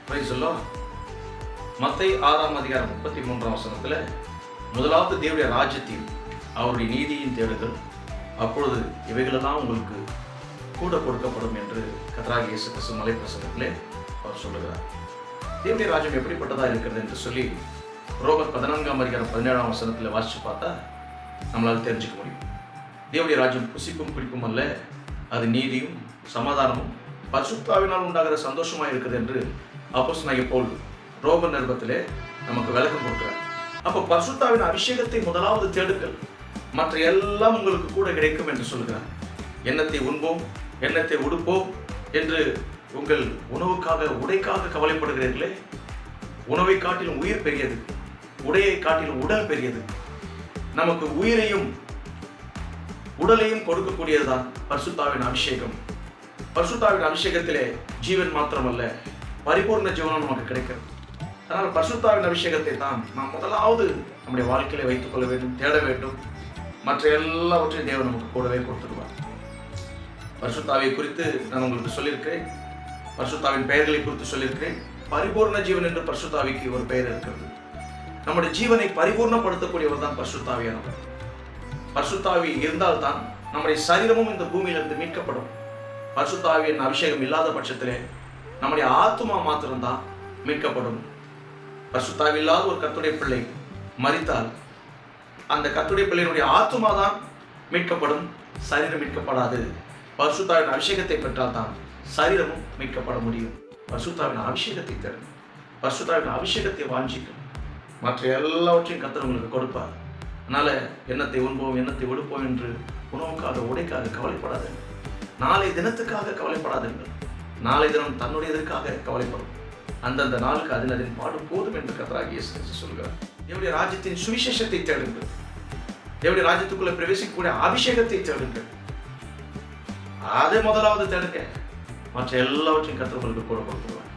Praise the Lord. மத்தேயு 6ஆம் அதிகாரம் 33ஆம் வசனத்தில் முதலாவது தேவனுடைய ராஜ்யத்தையும் அவருடைய நீதியின் தேடுங்கள், அப்பொழுது இவைகளெல்லாம் உங்களுக்கு கூட கொடுக்கப்படும் என்று கர்த்தராகிய இயேசு கிறிஸ்து மலை பிரசங்கத்திலே அவர் சொல்லுகிறார். தேவனுடைய ராஜ்யம் எப்படிப்பட்டதாக இருக்கிறது என்று சொல்லி ரோமர் 14ஆம் அதிகாரம் 17ஆம் வசனத்தில் வாசித்து பார்த்தா நம்மளால் தெரிஞ்சுக்க முடியும். தேவனுடைய ராஜ்யம் புசிப்பும் பிடிப்பும் அல்ல, அது நீதியும் சமாதானமும் பரிசுத்த ஆவியினால் உண்டாகிற சந்தோஷமாக இருக்குது என்று அப்போஸ்தலனாகிய பவுல் ரோமர் நிருபத்திலே நமக்கு விளக்கம் கொடுக்கிறார். அப்போ பரிசுத்த ஆவியின் அபிஷேகத்தை முதலாவது தேடுங்கள், மற்ற எல்லாம் உங்களுக்கு கூட கிடைக்கும் என்று சொல்கிறார். எண்ணத்தை உண்போம், எண்ணத்தை உடுப்போம் என்று உங்கள் உணவுக்காக உடைக்காக கவலைப்படுகிறீர்களே, உணவை காட்டிலும் உயிர் பெரியது, உடையை காட்டிலும் உடல் பெரியது. நமக்கு உயிரையும் உடலையும் கொடுக்கக்கூடியதுதான் பரிசுத்த ஆவியின் அபிஷேகம். பரிசுத்த ஆவியின் அபிஷேகத்திலே ஜீவன் மாத்திரமல்ல, பரிபூர்ண ஜீவனம் நமக்கு கிடைக்கிறது. அதனால் பரிசுத்த ஆவியின் அபிஷேகத்தை தான் நாம் முதலாவது நம்முடைய வாழ்க்கையில வைத்துக் கொள்ள வேண்டும், தேட வேண்டும். மற்ற எல்லாவற்றையும் தேவன் நமக்கு கூடவே கொடுத்துடுவார். பரிசுத்த ஆவியை குறித்து நான் உங்களுக்கு சொல்லியிருக்கிறேன், பரிசுத்த ஆவியின் பெயர்களை குறித்து சொல்லியிருக்கிறேன். பரிபூர்ண ஜீவன் என்று பரிசுத்த ஆவிக்கு ஒரு பெயர் இருக்கிறது. நம்முடைய ஜீவனை பரிபூர்ணப்படுத்தக்கூடியவர் தான் பரிசுத்த ஆவியானவர். பரிசுத்த ஆவி இருந்தால்தான் நம்முடைய சரீரமும் இந்த பூமியிலிருந்து மீட்கப்படும். பரிசுத்த ஆவியின் அபிஷேகம் இல்லாத பட்சத்திலே நம்முடைய ஆத்துமா மாத்திரம்தான் மீட்கப்படும். பரிசுத்த ஆவி இல்லாத ஒரு கர்த்தருடைய பிள்ளை மரித்தால் அந்த கர்த்தருடைய பிள்ளையினுடைய ஆத்துமா தான் மீட்கப்படும், சரீரம் மீட்கப்படாது. பரிசுத்த ஆவியின் அபிஷேகத்தை பெற்றால் தான் சரீரமும் மீட்கப்பட முடியும். பரிசுத்த ஆவியின் அபிஷேகத்தை தரும், பரிசுத்த ஆவியின் அபிஷேகத்தை வாஞ்சிக்கும், மற்ற எல்லாவற்றையும் கர்த்தர் உங்களுக்கு கொடுப்பார். அதனால எண்ணத்தை உண்போம், எண்ணத்தை உடுப்போம் என்று உணவுக்காக உடைக்காக கவலைப்படாதீர்கள். நாளை தினத்துக்காக கவலைப்படாதீர்கள். நாளை தினம் தன்னுடையதற்காக கவலைப்படும். அந்தந்த நாளுக்கு அதன் பாடும் போதும் என்று கர்த்தராகிய இயேசு கிறிஸ்து சொல்கிறார். தேவனுடைய ராஜ்யத்தின் சுவிசேஷத்தை தேடுங்கள், தேவனுடைய ராஜ்யத்துக்குள்ள பிரவேசிக்கக்கூடிய அபிஷேகத்தை தேடுங்கள். அதை முதலாவது தேடுங்க, மற்ற எல்லாவற்றையும் கர்த்தர் உங்களுக்கு கூட கொடுத்துருவார்.